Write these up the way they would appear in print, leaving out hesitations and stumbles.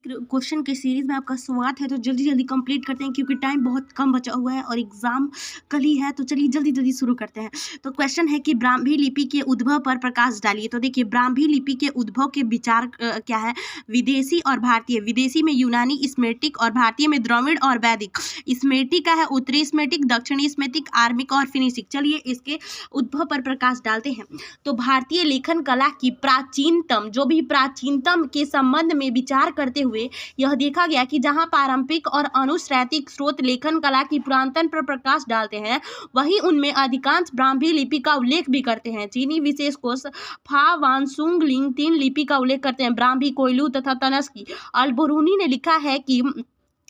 Question के series में आपका स्वागत है। तो जल्दी जल्दी कंप्लीट करते हैं क्योंकि टाइम बहुत कम बचा हुआ है और एग्जाम कल ही है। तो चलिए जल्दी जल्दी शुरू करते हैं। तो क्वेश्चन है कि ब्राह्मी लिपि के उद्भव पर प्रकाश डालिए। तो देखिए, ब्राह्मी लिपि के उद्भव के विचार क्या है? विदेशी और भारतीय। विदेशी में यूनानी स्मेटिक और भारतीय में द्रविड़ और वैदिक। स्मेटिक का है उत्तरी स्मेटिक, दक्षिणी स्मेटिक, आर्मिक और फिनिशिक। चलिए इसके उद्भव पर प्रकाश डालते हैं। तो भारतीय लेखन कला की प्राचीनतम, जो भी प्राचीनतम के संबंध में विचार करते हुए यह देखा गया कि जहां पारंपरिक और अनुश्रैतिक स्रोत लेखन कला की पुरातन पर प्रकाश डालते हैं, वहीं उनमें अधिकांश ब्राह्मी लिपि का उल्लेख भी करते हैं। चीनी विशेष कोश फा वानसुंग लिंग 3 लिपि का उल्लेख करते हैं, ब्राह्मी, कोयलू तथा तनस्की। अल-बुरूनी ने लिखा है कि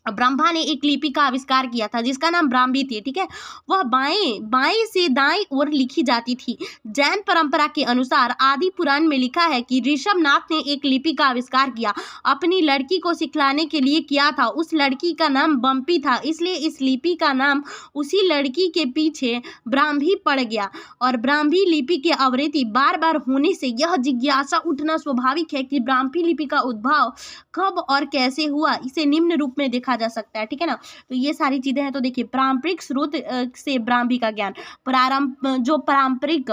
ब्रह्मा ने एक लिपि का आविष्कार किया था जिसका नाम ब्राह्मी थी। ठीक है, वह बाएं से दाएं ओर लिखी जाती थी। जैन परंपरा के अनुसार आदि पुराण में लिखा है कि ऋषभनाथ ने एक लिपि का आविष्कार किया, अपनी लड़की को सिखलाने के लिए किया था। उस लड़की का नाम बम्पी था, इसलिए इस लिपि का नाम उसी लड़की के पीछे ब्राह्मी पड़ गया। और ब्राह्मी लिपि की आवृत्ति बार बार होने से यह जिज्ञासा उठना स्वाभाविक है कि ब्राह्मी लिपि का उद्भव कब और कैसे हुआ। इसे निम्न रूप में देखा जा सकता है। ठीक है ना, तो ये सारी चीजें हैं। तो देखिए, पारंपरिक स्रोत से ब्राह्मी का ज्ञान,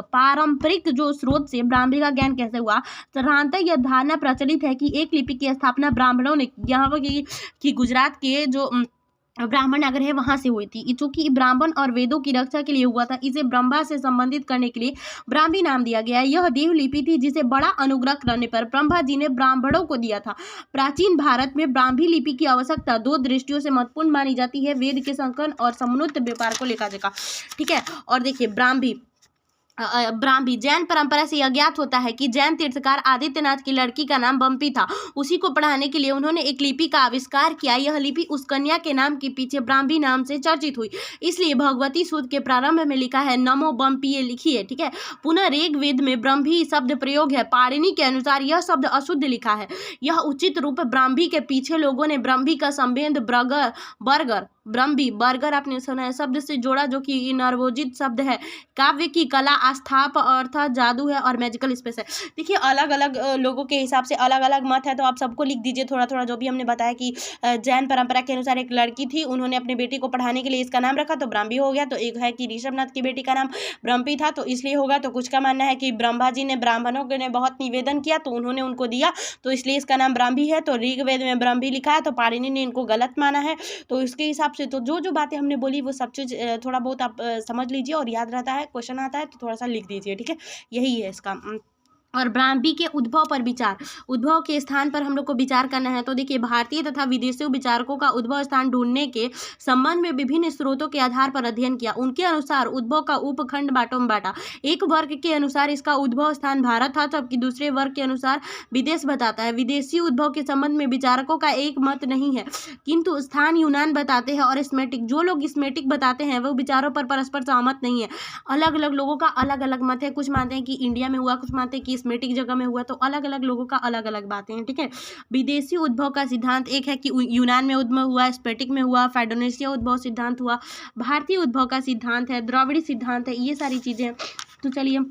पारंपरिक जो स्रोत से ब्राह्मी का ज्ञान कैसे हुआ। साधारणतः यह धारणा प्रचलित है कि एक लिपि की स्थापना ब्राह्मणों ने, यहाँ की गुजरात के जो ब्राह्मण नगर है वहां से हुई थी, चूंकि ब्राह्मण और वेदों की रक्षा के लिए हुआ था, इसे ब्रह्मा से संबंधित करने के लिए ब्राह्मी नाम दिया गया है। यह देव लिपि थी जिसे बड़ा अनुग्रह करने पर ब्रह्मा जी ने ब्राह्मणों को दिया था। प्राचीन भारत में ब्राह्मी लिपि की आवश्यकता 2 दृष्टियों से महत्वपूर्ण मानी जाती है, वेद के संकलन और समुन्नत व्यापार को लेकर देखा। ठीक है, और देखिए ब्राह्मी जैन परंपरा से यह ज्ञात होता है कि जैन तीर्थकार आदित्यनाथ की लड़की का नाम बम्पी था। उसी को पढ़ाने के लिए उन्होंने एक लिपि का आविष्कार किया। यह लिपि उस कन्या के नाम के पीछे ब्राह्मी नाम से चर्चित हुई, इसलिए भगवती सूत्र के प्रारंभ में लिखा है नमो बम्पीये लिखिए। ठीक है, पुनः ऋग वेद में ब्रह्मी शब्द प्रयोग है। पाणिनि के अनुसार यह शब्द अशुद्ध लिखा है। यह उचित रूप ब्राह्मी के पीछे लोगों ने ब्रह्मी का संबंध बर्गर आपने सुना है शब्द से जोड़ा, जो कि नर्वोजित शब्द है। काव्य की कला आस्थाप अर्थात जादू है और मैजिकल स्पेस है। देखिए, अलग अलग लोगों के हिसाब से अलग अलग मत है, तो आप सबको लिख दीजिए थोड़ा थोड़ा। जो भी हमने बताया कि जैन परंपरा के अनुसार एक लड़की थी, उन्होंने अपनी बेटी को पढ़ाने के लिए इसका नाम रखा तो ब्राह्मी हो गया। तो एक है कि ऋषभनाथ की बेटी का नाम ब्रह्मी था तो इसलिए होगा। तो कुछ का मानना है कि ब्रह्मा जी ने ब्राह्मणों ने बहुत निवेदन किया तो उन्होंने उनको दिया, तो इसलिए इसका नाम ब्राह्मी है। तो ऋग्वेद में ब्राह्मी लिखा है तो पाणिनि ने इनको गलत माना है। तो इसके हिसाब से तो जो जो बातें हमने बोली वो सब चीज़ थोड़ा बहुत आप समझ लीजिए और याद रहता है, क्वेश्चन आता है तो थोड़ा सा लिख दीजिए। ठीक है, यही है इसका। और ब्राह्मी के उद्भव पर विचार, उद्भव के स्थान पर हम लोग को विचार करना है। तो देखिए, भारतीय तथा विदेशी विचारकों का उद्भव स्थान ढूंढने के संबंध में विभिन्न स्रोतों के आधार पर अध्ययन किया। उनके अनुसार उद्भव का उपखंड बांटों में बांटा। एक वर्ग के अनुसार इसका उद्भव स्थान भारत था, जबकि दूसरे वर्ग के अनुसार विदेश बताता है। विदेशी उद्भव के संबंध में विचारकों का एक मत नहीं है, किंतु स्थान यूनान बताते हैं और स्मेटिक, जो लोग स्मेटिक बताते हैं वो विचारों पर परस्पर सहमत नहीं है। अलग अलग लोगों का अलग अलग मत है। कुछ मानते हैं कि इंडिया में हुआ, कुछ मानते हैं कि स्मेटिक जगह में हुआ। तो अलग अलग लोगों का अलग अलग बातें हैं। ठीक है, विदेशी उद्भव का सिद्धांत एक है कि यूनान में उद्भव हुआ, स्पेटिक में हुआ, फाइडोनेशिया उद्भव सिद्धांत हुआ, भारतीय उद्भव का सिद्धांत है, द्रविड़ सिद्धांत है, ये सारी चीजें। तो चलिए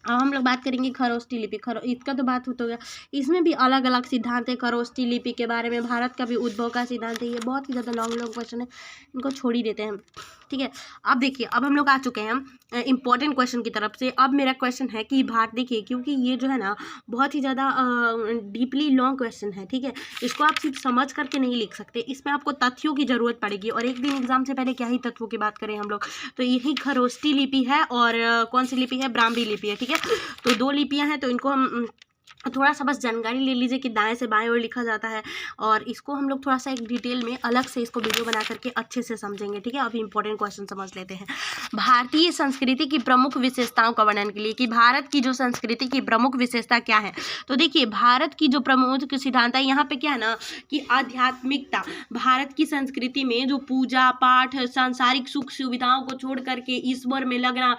अब हम लोग बात करेंगे खरोष्टी लिपि। इसका तो बात हो गया, इसमें भी अलग अलग सिद्धांत है खरोष्टी लिपि के बारे में। भारत का भी उद्भव का सिद्धांत है। ये बहुत ही ज़्यादा लॉन्ग क्वेश्चन है, इनको छोड़ ही देते हैं। ठीक है, अब देखिए, अब हम लोग आ चुके हैं इंपॉर्टेंट क्वेश्चन की तरफ से। अब मेरा क्वेश्चन है कि भारत, देखिए क्योंकि ये जो है ना बहुत ही ज़्यादा डीपली लॉन्ग क्वेश्चन है। ठीक है, इसको आप सिर्फ समझ करके नहीं लिख सकते, इसमें आपको तथ्यों की ज़रूरत पड़ेगी। और एक दिन एग्जाम से पहले क्या ही तथ्यों की बात करें हम लोग, तो यही खरोष्टी लिपि है और कौन सी लिपि है, ब्राह्मी लिपि है। ठीक है, तो 2 लिपियां हैं, तो इनको हम थोड़ा सा बस जानकारी ले लीजिए कि दाएं से बाएं ओर लिखा जाता है। और इसको हम लोग थोड़ा सा एक डिटेल में अलग से इसको वीडियो बना करके अच्छे से समझेंगे। ठीक है, अभी इंपॉर्टेंट क्वेश्चन समझ लेते हैं। भारतीय संस्कृति की प्रमुख विशेषताओं का वर्णन के लिए, कि भारत की जो संस्कृति की प्रमुख विशेषता क्या है। तो देखिए, भारत की जो प्रमुख सिद्धांत है यहाँ पे क्या है ना कि आध्यात्मिकता। भारत की संस्कृति में जो पूजा पाठ, सांसारिक सुख सुविधाओं को छोड़ करके ईश्वर में लगना,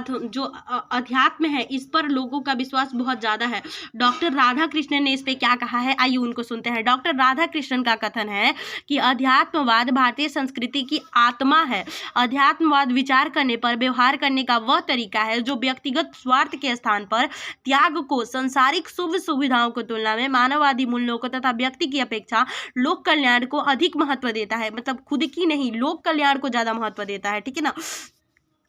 जो अध्यात्म है इस पर लोगों का विश्वास बहुत ज़्यादा है। डॉक्टर राधा कृष्णन ने इस पे क्या कहा है, आइए उनको सुनते हैं। डॉक्टर राधा कृष्णन का कथन है कि अध्यात्मवाद भारतीय संस्कृति की आत्मा है। अध्यात्मवाद विचार करने पर व्यवहार करने का वह तरीका है जो व्यक्तिगत स्वार्थ के स्थान पर त्याग को, संसारिक शुभ सुविधाओं की तुलना में मानववादी मूल्यों को तथा व्यक्ति की अपेक्षा लोक कल्याण को अधिक महत्व देता है। मतलब खुद की नहीं, लोक कल्याण को ज्यादा महत्व देता है, ठीक है ना।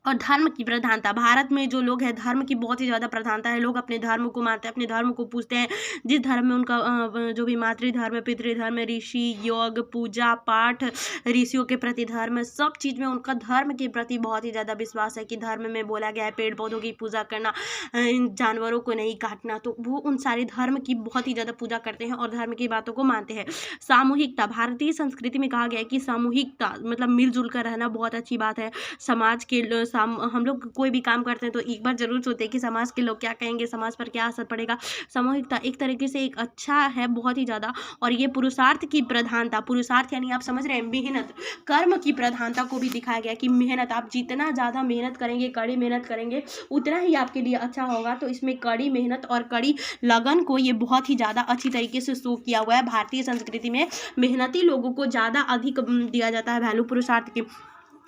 और धर्म की प्रधानता, भारत में जो लोग हैं धर्म की बहुत ही ज़्यादा प्रधानता है। लोग अपने धर्म को मानते हैं, अपने धर्म को पूजते हैं। जिस धर्म में उनका जो भी मातृधर्म, पितृधर्म, ऋषि योग, पूजा पाठ, ऋषियों के प्रति धर्म, सब चीज़ में उनका धर्म के प्रति बहुत ही ज़्यादा विश्वास है कि धर्म में बोला गया है पेड़ पौधों की पूजा करना, जानवरों को नहीं काटना, तो वो उन सारे धर्म की बहुत ही ज़्यादा पूजा करते हैं और धर्म की बातों को मानते हैं। सामूहिकता, भारतीय संस्कृति में कहा गया है कि सामूहिकता मतलब मिलजुल कर रहना बहुत अच्छी बात है। समाज के हम लोग कोई भी काम करते हैं तो एक बार जरूर सोचते हैं कि समाज के लोग क्या कहेंगे, समाज पर क्या असर पड़ेगा। सामूहिकता एक तरीके से एक अच्छा है बहुत ही ज़्यादा। और ये पुरुषार्थ की प्रधानता, पुरुषार्थ यानी आप समझ रहे हैं मेहनत, कर्म की प्रधानता को भी दिखाया गया कि मेहनत, आप जितना ज़्यादा मेहनत करेंगे, कड़ी मेहनत करेंगे, उतना ही आपके लिए अच्छा होगा। तो इसमें कड़ी मेहनत और कड़ी लगन को ये बहुत ही ज़्यादा अच्छी तरीके से शो किया हुआ है। भारतीय संस्कृति में मेहनती लोगों को ज़्यादा अधिक दिया जाता है वैल्यू पुरुषार्थ की।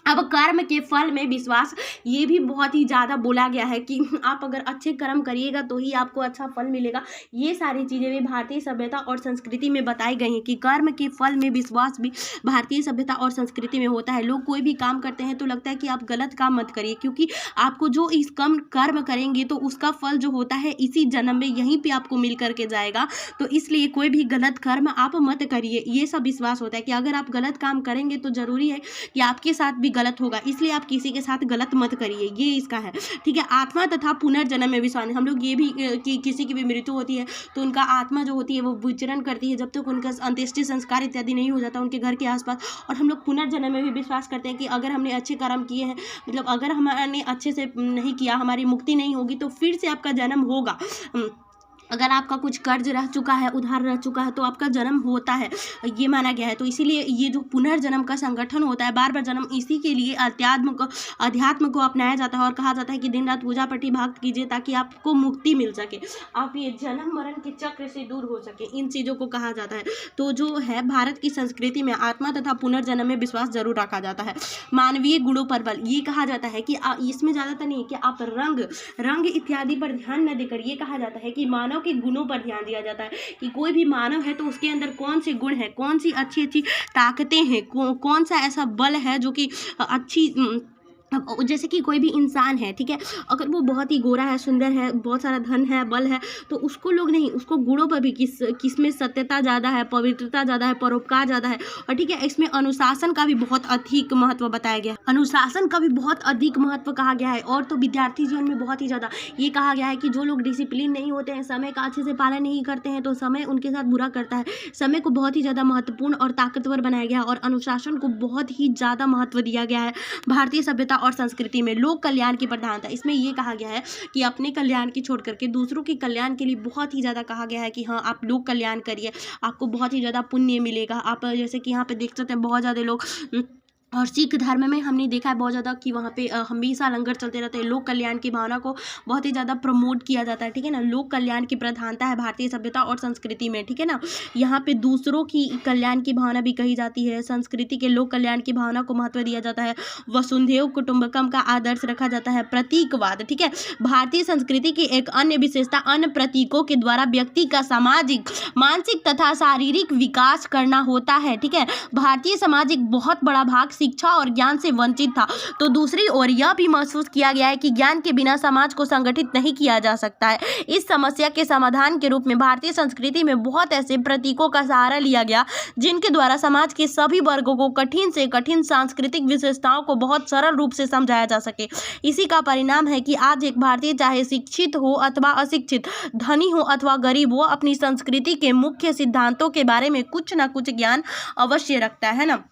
अब कर्म के फल में विश्वास, ये भी बहुत ही ज़्यादा बोला गया है कि आप अगर अच्छे कर्म करिएगा तो ही आपको अच्छा फल मिलेगा। ये सारी चीज़ें भी भारतीय सभ्यता और संस्कृति में बताई गई हैं कि कर्म के फल में विश्वास भी भारतीय सभ्यता और संस्कृति में होता है। लोग कोई भी काम करते हैं तो लगता है कि आप गलत काम मत करिए, क्योंकि आपको जो इस कर्म करेंगे तो उसका फल जो होता है इसी जन्म में यहीं पर आपको मिल करके जाएगा। तो इसलिए कोई भी गलत कर्म आप मत करिए। ये सब विश्वास होता है कि अगर आप गलत काम करेंगे तो ज़रूरी है कि आपके साथ भी गलत होगा, इसलिए आप किसी के साथ गलत मत करिए, ये इसका है, ठीक है। आत्मा तथा पुनर्जन्म में विश्वास, हम लोग ये भी कि किसी की भी मृत्यु होती है तो उनका आत्मा जो होती है वो विचरण करती है जब तक उनका अंत्येष्टि संस्कार इत्यादि नहीं हो जाता उनके घर के आसपास। और हम लोग पुनर्जन्म में भी विश्वास करते हैं कि अगर हमने अच्छे कर्म किए हैं, मतलब अगर हमने अच्छे से नहीं किया, हमारी मुक्ति नहीं होगी तो फिर से आपका जन्म होगा। अगर आपका कुछ कर्ज रह चुका है, उधार रह चुका है, तो आपका जन्म होता है, ये माना गया है। तो इसीलिए ये जो पुनर्जन्म का संगठन होता है, बार बार जन्म, इसी के लिए अध्यात्म को अपनाया जाता है और कहा जाता है कि दिन रात पूजा पाठी भक्त कीजिए ताकि आपको मुक्ति मिल सके, आप ये जन्म मरण के चक्र से दूर हो सके, इन चीज़ों को कहा जाता है। तो जो है भारत की संस्कृति में आत्मा तथा पुनर्जन्म में विश्वास जरूर रखा जाता है। मानवीय गुणों पर बल, ये कहा जाता है कि इसमें ज़्यादातर नहीं है कि आप रंग इत्यादि पर ध्यान न देकर, ये कहा जाता है कि मानव के गुणों पर ध्यान दिया जाता है कि कोई भी मानव है तो उसके अंदर कौन से गुण है, कौन सी अच्छी अच्छी ताकतें हैं, कौन सा ऐसा बल है जो कि अच्छी, जैसे कि कोई भी इंसान है, ठीक है, अगर वो बहुत ही गोरा है, सुंदर है, बहुत सारा धन है, बल है, तो उसको लोग नहीं, उसको गुणों पर भी किस में सत्यता ज़्यादा है, पवित्रता ज़्यादा है, परोपकार ज़्यादा है। और ठीक है, इसमें अनुशासन का भी बहुत अधिक महत्व बताया गया है, अनुशासन का भी बहुत अधिक महत्व कहा गया है। और तो विद्यार्थी जीवन में बहुत ही ज़्यादा ये कहा गया है कि जो लोग डिसिप्लिन नहीं होते हैं, समय का अच्छे से पालन नहीं करते हैं, तो समय उनके साथ बुरा करता है। समय को बहुत ही ज़्यादा महत्वपूर्ण और ताकतवर बनाया गया है और अनुशासन को बहुत ही ज़्यादा महत्व दिया गया है भारतीय सभ्यता और संस्कृति में। लोक कल्याण की प्रधानता, इसमें यह कहा गया है कि अपने कल्याण की छोड़ करके दूसरों के कल्याण के लिए बहुत ही ज़्यादा कहा गया है कि हाँ, आप लोक कल्याण करिए, आपको बहुत ही ज़्यादा पुण्य मिलेगा। आप जैसे कि यहाँ पे देख सकते हैं बहुत ज़्यादा लोग, और सिख धर्म में हमने देखा है बहुत ज़्यादा कि वहाँ पे हमेशा लंगर चलते रहते हैं। लोक कल्याण की भावना को बहुत ही ज़्यादा प्रमोट किया जाता है, ठीक है ना। लोक कल्याण की प्रधानता है भारतीय सभ्यता और संस्कृति में, ठीक है ना। यहाँ पे दूसरों की कल्याण की भावना भी कही जाती है। संस्कृति के लोक कल्याण की भावना को महत्व दिया जाता है। वसुधैव कुटुंबकम का आदर्श रखा जाता है। प्रतीकवाद, ठीक है, भारतीय संस्कृति की एक अन्य विशेषता अन्य प्रतीकों के द्वारा व्यक्ति का सामाजिक, मानसिक तथा शारीरिक विकास करना होता है, ठीक है। भारतीय समाज एक बहुत बड़ा भाग शिक्षा और ज्ञान से वंचित था, तो दूसरी ओर यह भी महसूस किया गया है कि ज्ञान के बिना समाज को संगठित नहीं किया जा सकता है। इस समस्या के समाधान के रूप में भारतीय संस्कृति में बहुत ऐसे प्रतीकों का सहारा लिया गया जिनके द्वारा समाज के सभी वर्गों को कठिन से कठिन सांस्कृतिक विशेषताओं को बहुत सरल रूप से समझाया जा सके। इसी का परिणाम है कि आज एक भारतीय चाहे शिक्षित हो अथवा अशिक्षित, धनी हो अथवा गरीब हो, अपनी संस्कृति के मुख्य सिद्धांतों के बारे में कुछ न कुछ ज्ञान अवश्य रखता है ना।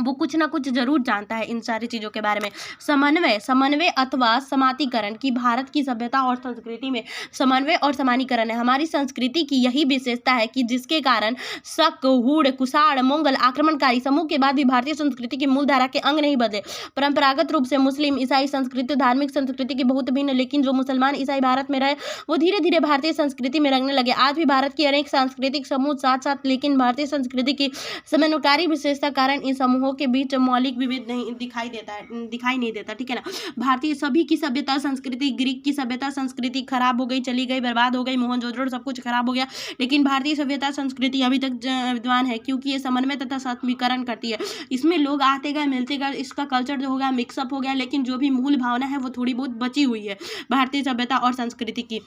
वो कुछ ना कुछ जरूर जानता है इन सारी चीज़ों के बारे में। समन्वय अथवा समातीकरण की भारत की सभ्यता और संस्कृति में समन्वय और समानीकरण है। हमारी संस्कृति की यही विशेषता है कि जिसके कारण शक, हूड़, कुषाण, मंगल, आक्रमणकारी समूह के बाद भी भारतीय संस्कृति की मूल धारा के अंग नहीं बदले। परंपरागत रूप से मुस्लिम, ईसाई संस्कृति, धार्मिक संस्कृति की बहुत भिन्न, लेकिन जो मुसलमान, ईसाई भारत में रहे वो धीरे धीरे भारतीय संस्कृति में रंगने लगे। आज भी भारत की अनेक सांस्कृतिक समूह साथ साथ, लेकिन भारतीय संस्कृति की समन्वयकारी विशेषता कारण इन समूहों के बीच मौलिक विभेद नहीं दिखाई नहीं देता। ठीक है ना। भारतीय सभी की सभ्यता संस्कृति, ग्रीक की सभ्यता संस्कृति खराब हो गई, चली गई, बर्बाद हो गई, मोहनजोदड़ो सब कुछ खराब हो गया, लेकिन भारतीय सभ्यता संस्कृति अभी तक विद्वान है, क्योंकि ये समन्वय तथा समीकरण करती है। इसमें लोग आते गए, मिलते गए, इसका कल्चर जो हो गया मिक्सअप हो गया, लेकिन जो भी मूल भावना है वो थोड़ी बहुत बची हुई है भारतीय सभ्यता और संस्कृति की।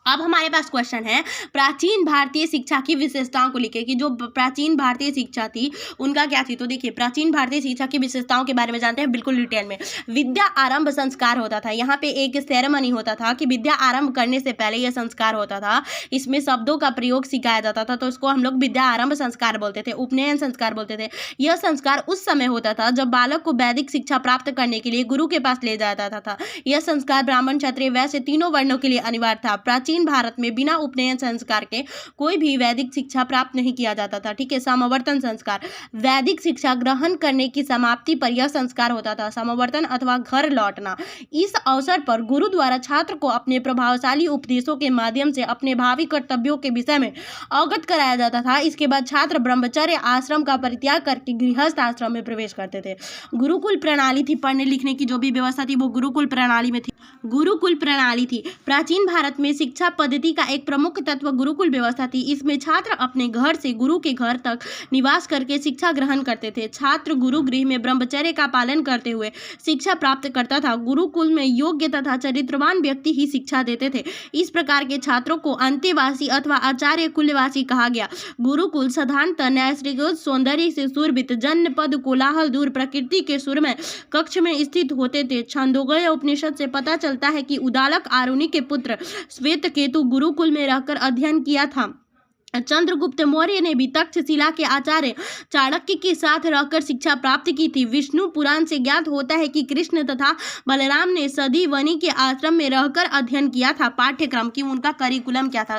अब हमारे पास क्वेश्चन है प्राचीन भारतीय शिक्षा की विशेषताओं को लिखे कि जो प्राचीन भारतीय शिक्षा थी उनका क्या थी। तो देखिए प्राचीन भारतीय शिक्षा की विशेषताओं के बारे में जानते हैं बिल्कुल डिटेल में। विद्या आरंभ संस्कार होता था। यहाँ पे एक सेरेमनी होता था कि विद्या आरंभ करने से पहले यह संस्कार होता था, इसमें शब्दों का प्रयोग सिखाया जाता था, तो इसको हम लोग विद्या आरंभ संस्कार बोलते थे, उपनयन संस्कार बोलते थे। यह संस्कार उस समय होता था जब बालक को वैदिक शिक्षा प्राप्त करने के लिए गुरु के पास ले जाया जाता था। यह संस्कार ब्राह्मण, क्षत्रिय, वैश्य तीनों वर्णों के लिए अनिवार्य था। प्राचीन भारत में बिना उपनयन संस्कार के कोई भी वैदिक शिक्षा प्राप्त नहीं किया जाता था। ठीक है। समावर्तन संस्कार, वैदिक शिक्षा ग्रहण करने की समाप्ति पर यह संस्कार होता था, समावर्तन अथवा घर लौटना। इस अवसर पर गुरु द्वारा छात्र को अपने प्रभावशाली उपदेशों के माध्यम से अपने भावी कर्तव्यों के विषय में अवगत कराया जाता था। इसके बाद छात्र ब्रह्मचर्य आश्रम का परित्याग करके गृहस्थ आश्रम में प्रवेश करते थे। गुरुकुल प्रणाली थी, पढ़ने लिखने की जो भी व्यवस्था थी वो गुरुकुल प्रणाली में थी। गुरुकुल प्रणाली थी। प्राचीन भारत में शिक्षा पद्धति का एक प्रमुख तत्व गुरुकुल व्यवस्था थी। इसमें छात्र अपने घर से गुरु के घर तक निवास करके शिक्षा ग्रहण करते थे। छात्र गुरु गृह में ब्रह्मचर्य का पालन करते हुए शिक्षा प्राप्त करता था। गुरुकुल में योग्य तथा चरित्रवान व्यक्ति ही शिक्षा देते थे। इस प्रकार के छात्रों को अंत्यवासी अथवा आचार्य कुल्यवासी कहा गया। गुरुकुल साधारणतः नैसर्गिक सौंदर्य से सुरभित, जनपद कोलाहल दूर, प्रकृति के सुरमय कक्ष में स्थित होते थे। छंदोगय उपनिषद से पता चलता है कि उदालक आरुणि के पुत्र श्वेतकेतु गुरुकुल में रहकर अध्ययन किया था। चंद्रगुप्त मौर्य ने भी तक्षशिला के आचार्य चाणक्य के साथ रहकर शिक्षा प्राप्त की थी। विष्णु पुराण से ज्ञात होता है कि कृष्ण तथा बलराम ने सदीवनी के आश्रम में रहकर अध्ययन किया था। पाठ्यक्रम की उनका करिकुलम क्या था,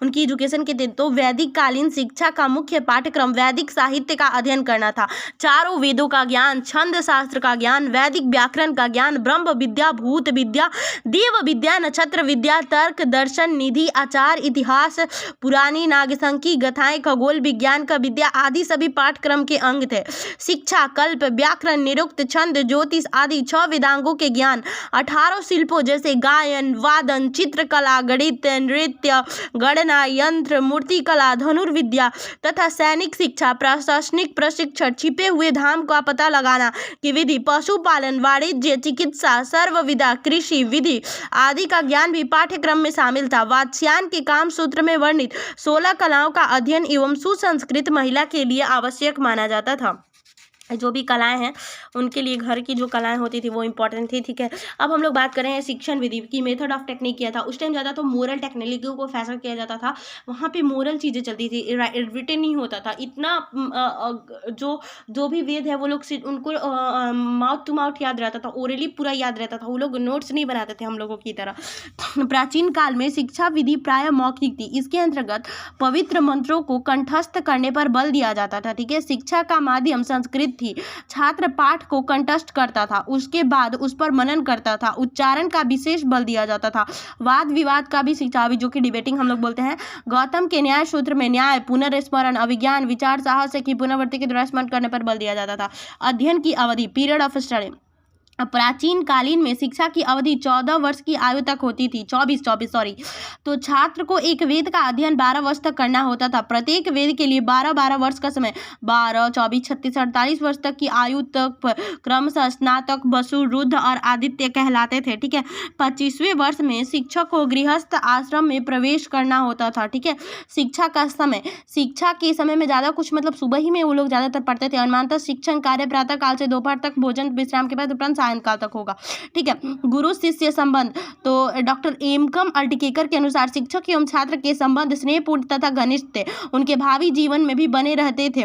उनकी एजुकेशन के थे, तो वैदिक कालीन शिक्षा का मुख्य पाठ्यक्रम वैदिक साहित्य का अध्ययन करना था। चारों वेदों का ज्ञान, छंद शास्त्र का ज्ञान, वैदिक व्याकरण का ज्ञान, ब्रह्म विद्या, भूत विद्या, देव विद्या, नक्षत्र विद्या, तर्क, दर्शन, निधि, आचार, इतिहास, पुरानी नागसंकी, गाथाएं, खगोल विज्ञान का विद्या आदि सभी पाठ्यक्रम के अंग थे। शिक्षा, कल्प, व्याकरण, निरुक्त, छंद, ज्योतिष आदि 6 वेदांगों के ज्ञान, 18 शिल्पों जैसे गायन, वादन, चित्रकला, गणित, नृत्य, गणना, यंत्र, मूर्तिकला, धनुर्विद्या तथा सैनिक शिक्षा, प्रशासनिक प्रशिक्षण, छिपे हुए धाम का पता लगाना की विधि, पशुपालन, वाणिज्य, चिकित्सा, सर्वविदा, कृषि विधि आदि का ज्ञान भी पाठ्यक्रम में शामिल था। वात्स्यायन के काम सूत्र में वर्णित 16 कलाओं का अध्ययन एवं सुसंस्कृत महिला के लिए आवश्यक माना जाता था। जो भी कलाएं हैं उनके लिए घर की जो कलाएं होती थी वो इंपॉर्टेंट थी। ठीक है। अब हम लोग बात करें शिक्षण विधि की, मेथड ऑफ टेक्निक किया था। उस टाइम ज़्यादा तो मोरल टेक्नोलॉजी को फैसला किया जाता था, वहाँ पे मोरल चीज़ें चलती थी, रिटन नहीं होता था इतना। जो भी वेद है वो लोग उनको माउथ टू माउथ याद रहता था, ओरली पूरा याद रहता था, वो लोग नोट्स नहीं बनाते थे हम लोगों की तरह। प्राचीन काल में शिक्षा विधि प्राय मौखिक थी। इसके अंतर्गत पवित्र मंत्रों को कंठस्थ करने पर बल दिया जाता था। ठीक है। शिक्षा का माध्यम संस्कृत थी। छात्र पाठ को कंठस्थ करता था, उसके बाद उस पर मनन करता था। उच्चारण का विशेष बल दिया जाता था। वाद विवाद का भी शिक्षा, जो कि डिबेटिंग हम लोग बोलते हैं। गौतम के न्याय सूत्र में न्याय, पुनर्स्मरण, अभिज्ञान, विचार, साहस की पुनरावृत्ति के द्वारा स्मरण करने पर बल दिया जाता था। अध्ययन की अवधि, पीरियड ऑफ स्टडी, प्राचीन कालीन में शिक्षा की अवधि 14 वर्ष की आयु तक होती थी। 24 तो छात्र को एक वेद का अध्ययन 12 वर्ष तक करना होता था। प्रत्येक वेद के लिए 12 वर्ष का समय, 12, 24, 36, 48 वर्ष तक की आयु तक क्रमशः स्नातक, वसु, रुद्र और आदित्य कहलाते थे। ठीक है। 25वें वर्ष में शिक्षक को गृहस्थ आश्रम में प्रवेश करना होता था। ठीक है। शिक्षा का समय, शिक्षा के समय में ज़्यादा कुछ मतलब सुबह ही में वो लोग ज़्यादातर पढ़ते थे। अनुमानतः शिक्षण कार्य प्रातः काल से दोपहर तक, भोजन विश्राम के बाद उपरांत सायंकाल तक होगा। ठीक है। गुरु शिष्य संबंध, तो डॉक्टर एमकम अल्टिकेकर के अनुसार शिक्षक एवं छात्र के संबंध स्नेहपूर्ण तथा घनिष्ठ थे, उनके भावी जीवन में भी बने रहते थे।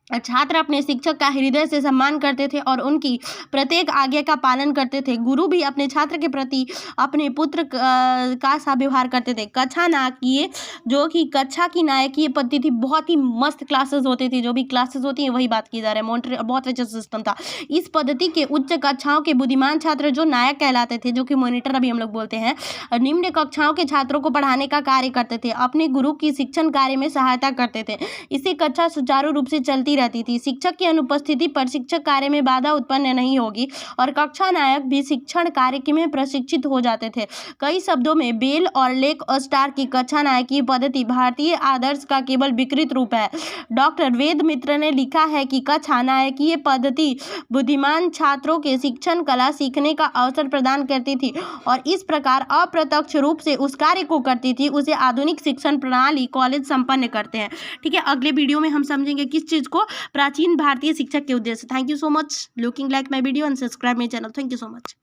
छात्र अपने शिक्षक का हृदय से सम्मान करते थे और उनकी प्रत्येक आज्ञा का पालन करते थे। गुरु भी अपने छात्र के प्रति अपने पुत्र का सा व्यवहार करते थे। कक्षा नायकीय, जो कि कक्षा की नायकीय पद्धति थी, बहुत ही मस्त क्लासेस होते थे। जो भी क्लासेस होती हैं वही बात की जा रहा है। मॉनिटर बहुत अच्छा सिस्टम था। इस पद्धति के उच्च कक्षाओं के बुद्धिमान छात्र जो नायक कहलाते थे, जो कि मॉनिटर अभी हम लोग बोलते हैं, निम्न कक्षाओं के छात्रों को पढ़ाने का कार्य करते थे, अपने गुरु की शिक्षण कार्य में सहायता करते थे। इससे कक्षा सुचारू रूप से चलती रहती थी। शिक्षक की अनुपस्थिति पर शिक्षक कार्य में बाधा उत्पन्न नहीं होगी और कक्षा नायक भी शिक्षण कार्य में प्रशिक्षित हो जाते थे। कई शब्दों में बेल और लेक स्टार की कक्षा नायकीय पद्धति भारतीय आदर्श का केवल विकृत रूप है। डॉक्टर वेद मित्र ने लिखा है कि कक्षा नायकीय पद्धति बुद्धिमान छात्रों के शिक्षण कला सीखने का अवसर प्रदान करती थी और इस प्रकार अप्रत्यक्ष रूप से उस कार्य को करती थी उसे आधुनिक शिक्षण प्रणाली कॉलेज संपन्न करते हैं। ठीक है, अगले वीडियो में हम समझेंगे किस चीज़ को, प्राचीन भारतीय शिक्षक के उद्देश्य। Thank you so much looking like my video and subscribe my channel. Thank you so much.